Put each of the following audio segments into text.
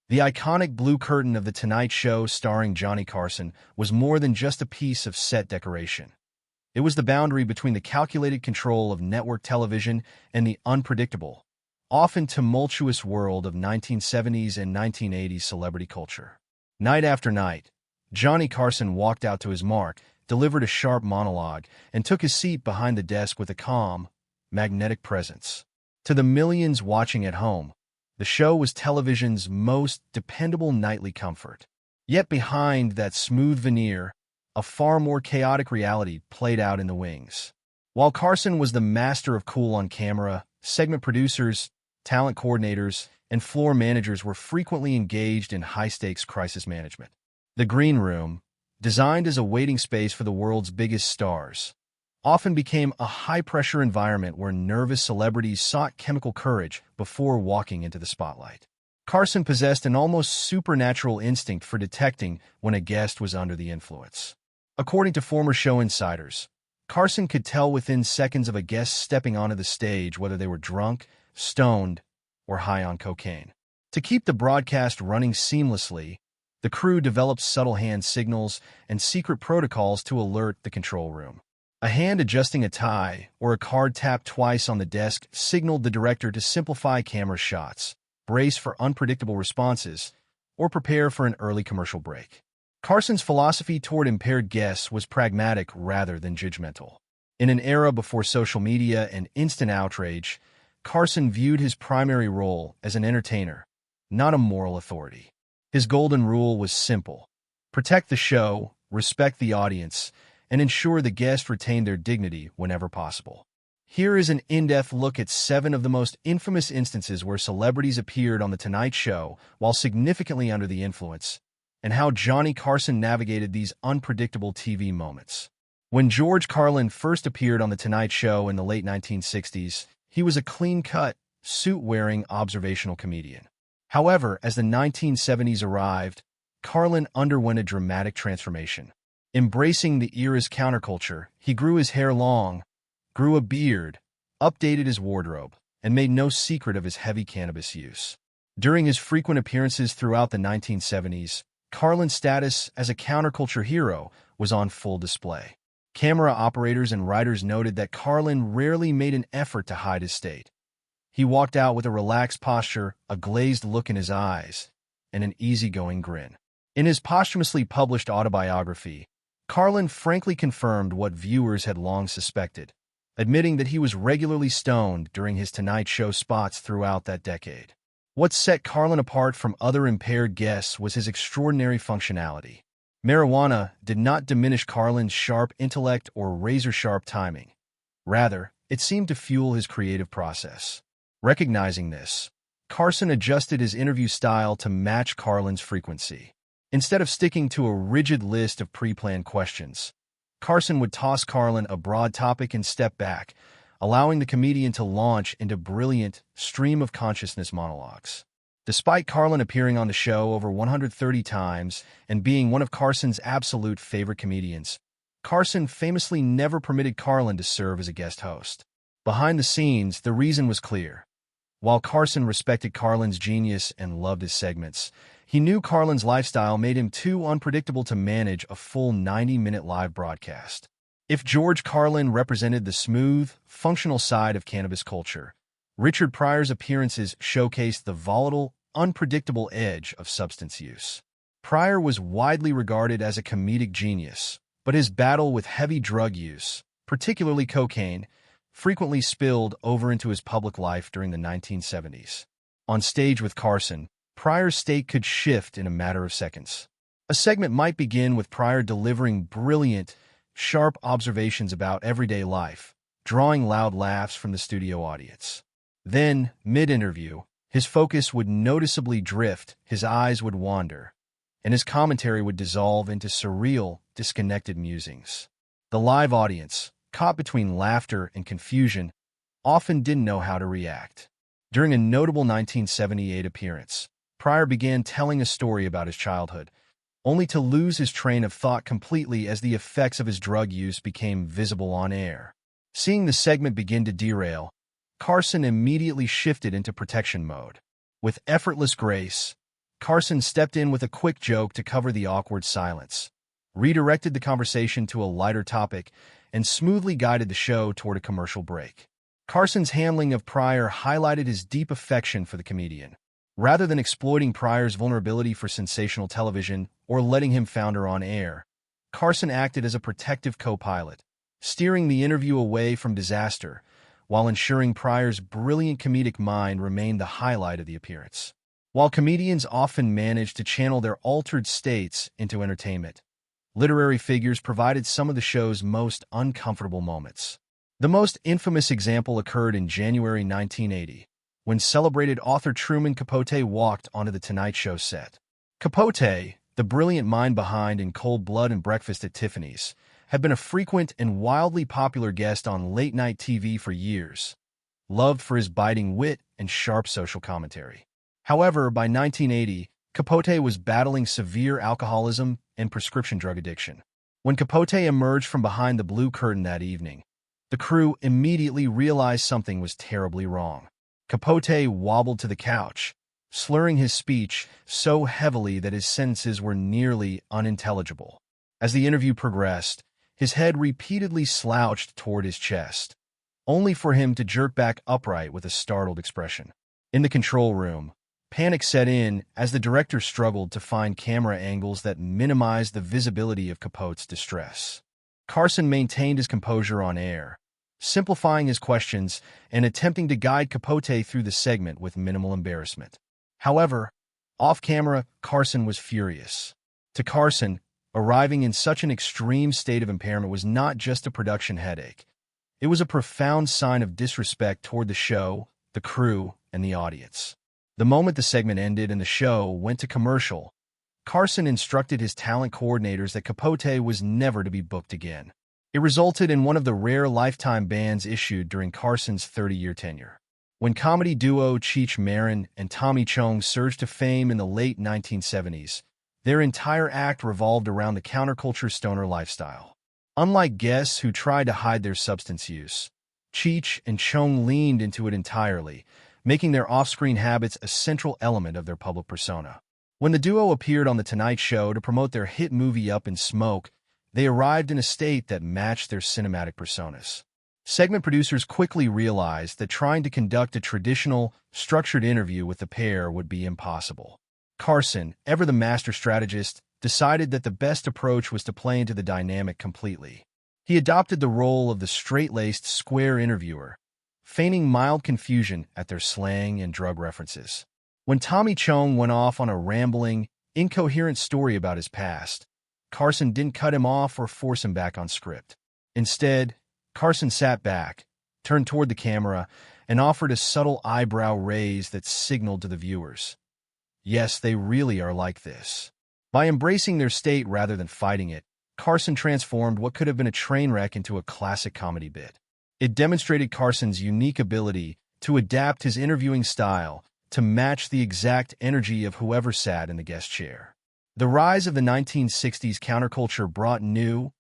The iconic blue curtain of The Tonight Show starring Johnny Carson was more than just a piece of set decoration. It was the boundary between the calculated control of network television and the unpredictable, often tumultuous world of 1970s and 1980s celebrity culture. Night after night, Johnny Carson walked out to his mark, delivered a sharp monologue, and took his seat behind the desk with a calm, magnetic presence. To the millions watching at home, the show was television's most dependable nightly comfort. Yet behind that smooth veneer, a far more chaotic reality played out in the wings. While Carson was the master of cool on camera, segment producers, talent coordinators, and floor managers were frequently engaged in high-stakes crisis management. The green room, designed as a waiting space for the world's biggest stars, often became a high-pressure environment where nervous celebrities sought chemical courage before walking into the spotlight. Carson possessed an almost supernatural instinct for detecting when a guest was under the influence. According to former show insiders, Carson could tell within seconds of a guest stepping onto the stage whether they were drunk, stoned, or high on cocaine. To keep the broadcast running seamlessly, the crew developed subtle hand signals and secret protocols to alert the control room. A hand adjusting a tie or a card tapped twice on the desk signaled the director to simplify camera shots, brace for unpredictable responses, or prepare for an early commercial break. Carson's philosophy toward impaired guests was pragmatic rather than judgmental. In an era before social media and instant outrage, Carson viewed his primary role as an entertainer, not a moral authority. His golden rule was simple: protect the show, respect the audience, and ensure the guest retained their dignity whenever possible. Here is an in-depth look at 7 of the most infamous instances where celebrities appeared on The Tonight Show while significantly under the influence, and how Johnny Carson navigated these unpredictable TV moments. When George Carlin first appeared on The Tonight Show in the late 1960s, he was a clean-cut, suit-wearing observational comedian. However, as the 1970s arrived, Carlin underwent a dramatic transformation. Embracing the era's counterculture, he grew his hair long, grew a beard, updated his wardrobe, and made no secret of his heavy cannabis use. During his frequent appearances throughout the 1970s, Carlin's status as a counterculture hero was on full display. Camera operators and writers noted that Carlin rarely made an effort to hide his state. He walked out with a relaxed posture, a glazed look in his eyes, and an easygoing grin. In his posthumously published autobiography, Carlin frankly confirmed what viewers had long suspected, admitting that he was regularly stoned during his Tonight Show spots throughout that decade. What set Carlin apart from other impaired guests was his extraordinary functionality. Marijuana did not diminish Carlin's sharp intellect or razor-sharp timing. Rather, it seemed to fuel his creative process. Recognizing this, Carson adjusted his interview style to match Carlin's frequency. Instead of sticking to a rigid list of pre-planned questions, Carson would toss Carlin a broad topic and step back, allowing the comedian to launch into brilliant stream-of-consciousness monologues. Despite Carlin appearing on the show over 130 times and being one of Carson's absolute favorite comedians, Carson famously never permitted Carlin to serve as a guest host. Behind the scenes, the reason was clear. While Carson respected Carlin's genius and loved his segments, he knew Carlin's lifestyle made him too unpredictable to manage a full 90-minute live broadcast. If George Carlin represented the smooth, functional side of cannabis culture, Richard Pryor's appearances showcased the volatile, unpredictable edge of substance use. Pryor was widely regarded as a comedic genius, but his battle with heavy drug use, particularly cocaine, frequently spilled over into his public life during the 1970s. On stage with Carson, Pryor's state could shift in a matter of seconds. A segment might begin with Pryor delivering brilliant, sharp observations about everyday life, drawing loud laughs from the studio audience. Then, mid-interview, his focus would noticeably drift, his eyes would wander, and his commentary would dissolve into surreal, disconnected musings. The live audience, caught between laughter and confusion, often didn't know how to react. During a notable 1978 appearance, Pryor began telling a story about his childhood, only to lose his train of thought completely as the effects of his drug use became visible on air. Seeing the segment begin to derail, Carson immediately shifted into protection mode. With effortless grace, Carson stepped in with a quick joke to cover the awkward silence, redirected the conversation to a lighter topic, and smoothly guided the show toward a commercial break. Carson's handling of Pryor highlighted his deep affection for the comedian. Rather than exploiting Pryor's vulnerability for sensational television or letting him founder on air, Carson acted as a protective co-pilot, steering the interview away from disaster while ensuring Pryor's brilliant comedic mind remained the highlight of the appearance. While comedians often manage to channel their altered states into entertainment, literary figures provided some of the show's most uncomfortable moments. The most infamous example occurred in January 1980, when celebrated author Truman Capote walked onto The Tonight Show set. Capote, the brilliant mind behind In Cold Blood and Breakfast at Tiffany's, had been a frequent and wildly popular guest on late-night TV for years, loved for his biting wit and sharp social commentary. However, by 1980, Capote was battling severe alcoholism and prescription drug addiction. When Capote emerged from behind the blue curtain that evening, the crew immediately realized something was terribly wrong. Capote wobbled to the couch, slurring his speech so heavily that his sentences were nearly unintelligible. As the interview progressed, his head repeatedly slouched toward his chest, only for him to jerk back upright with a startled expression. In the control room, panic set in as the director struggled to find camera angles that minimized the visibility of Capote's distress. Carson maintained his composure on air, simplifying his questions and attempting to guide Capote through the segment with minimal embarrassment. However, off-camera, Carson was furious. To Carson, arriving in such an extreme state of impairment was not just a production headache. It was a profound sign of disrespect toward the show, the crew, and the audience. The moment the segment ended and the show went to commercial, Carson instructed his talent coordinators that Capote was never to be booked again. It resulted in one of the rare lifetime bans issued during Carson's 30-year tenure. When comedy duo Cheech and Tommy Chong surged to fame in the late 1970s, their entire act revolved around the counterculture stoner lifestyle. Unlike guests who tried to hide their substance use, Cheech and Chong leaned into it entirely, making their off-screen habits a central element of their public persona. When the duo appeared on The Tonight Show to promote their hit movie Up in Smoke, they arrived in a state that matched their cinematic personas. Segment producers quickly realized that trying to conduct a traditional, structured interview with the pair would be impossible. Carson, ever the master strategist, decided that the best approach was to play into the dynamic completely. He adopted the role of the straight-laced, square interviewer, feigning mild confusion at their slang and drug references. When Tommy Chong went off on a rambling, incoherent story about his past, Carson didn't cut him off or force him back on script. Instead, Carson sat back, turned toward the camera, and offered a subtle eyebrow raise that signaled to the viewers, yes, they really are like this. By embracing their state rather than fighting it, Carson transformed what could have been a train wreck into a classic comedy bit. It demonstrated Carson's unique ability to adapt his interviewing style to match the exact energy of whoever sat in the guest chair. The rise of the 1960s counterculture brought new,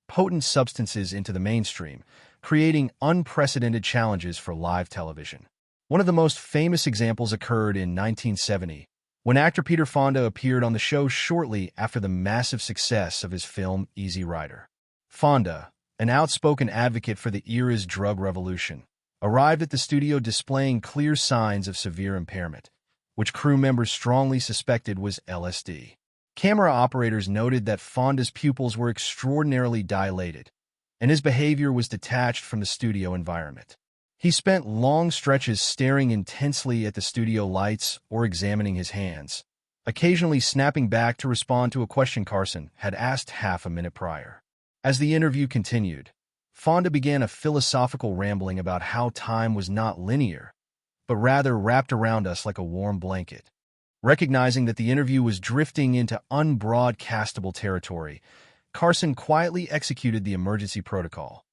potent substances into the mainstream, creating unprecedented challenges for live television. One of the most famous examples occurred in 1970, when actor Peter Fonda appeared on the show shortly after the massive success of his film Easy Rider. Fonda, an outspoken advocate for the era's drug revolution, arrived at the studio displaying clear signs of severe impairment, which crew members strongly suspected was LSD. Camera operators noted that Fonda's pupils were extraordinarily dilated, and his behavior was detached from the studio environment. He spent long stretches staring intensely at the studio lights or examining his hands, occasionally snapping back to respond to a question Carson had asked half a minute prior. As the interview continued, Fonda began a philosophical rambling about how time was not linear, but rather wrapped around us like a warm blanket. Recognizing that the interview was drifting into unbroadcastable territory, Carson quietly executed the emergency protocol.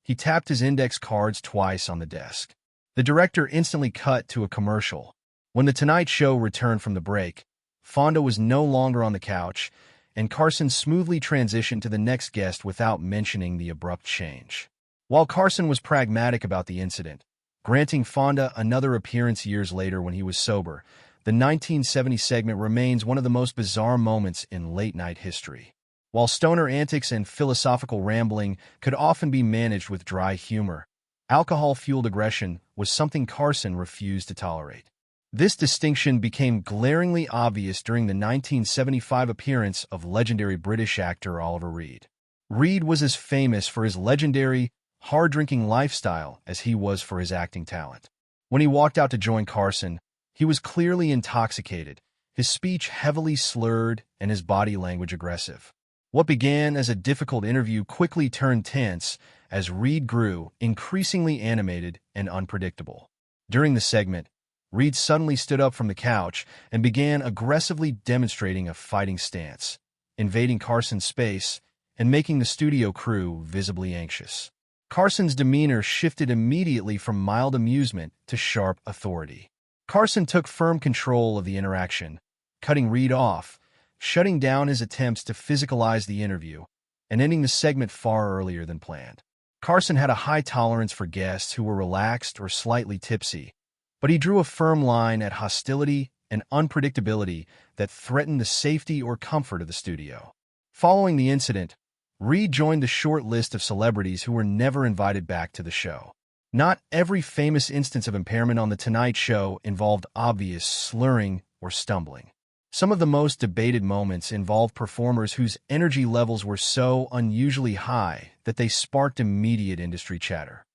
He tapped his index cards twice on the desk. The director instantly cut to a commercial. When The Tonight Show returned from the break, Fonda was no longer on the couch, and Carson smoothly transitioned to the next guest without mentioning the abrupt change. While Carson was pragmatic about the incident, granting Fonda another appearance years later when he was sober, the 1970 segment remains one of the most bizarre moments in late-night history. While stoner antics and philosophical rambling could often be managed with dry humor, alcohol-fueled aggression was something Carson refused to tolerate. This distinction became glaringly obvious during the 1975 appearance of legendary British actor Oliver Reed. Reed was as famous for his legendary, hard-drinking lifestyle as he was for his acting talent. When he walked out to join Carson, he was clearly intoxicated, his speech heavily slurred and his body language aggressive. What began as a difficult interview quickly turned tense as Reed grew increasingly animated and unpredictable. During the segment, Reed suddenly stood up from the couch and began aggressively demonstrating a fighting stance, invading Carson's space and making the studio crew visibly anxious. Carson's demeanor shifted immediately from mild amusement to sharp authority. Carson took firm control of the interaction, cutting Reed off, shutting down his attempts to physicalize the interview, and ending the segment far earlier than planned. Carson had a high tolerance for guests who were relaxed or slightly tipsy, but he drew a firm line at hostility and unpredictability that threatened the safety or comfort of the studio. Following the incident, Reed joined the short list of celebrities who were never invited back to the show. Not every famous instance of impairment on The Tonight Show involved obvious slurring or stumbling. Some of the most debated moments involved performers whose energy levels were so unusually high that they sparked immediate industry chatter.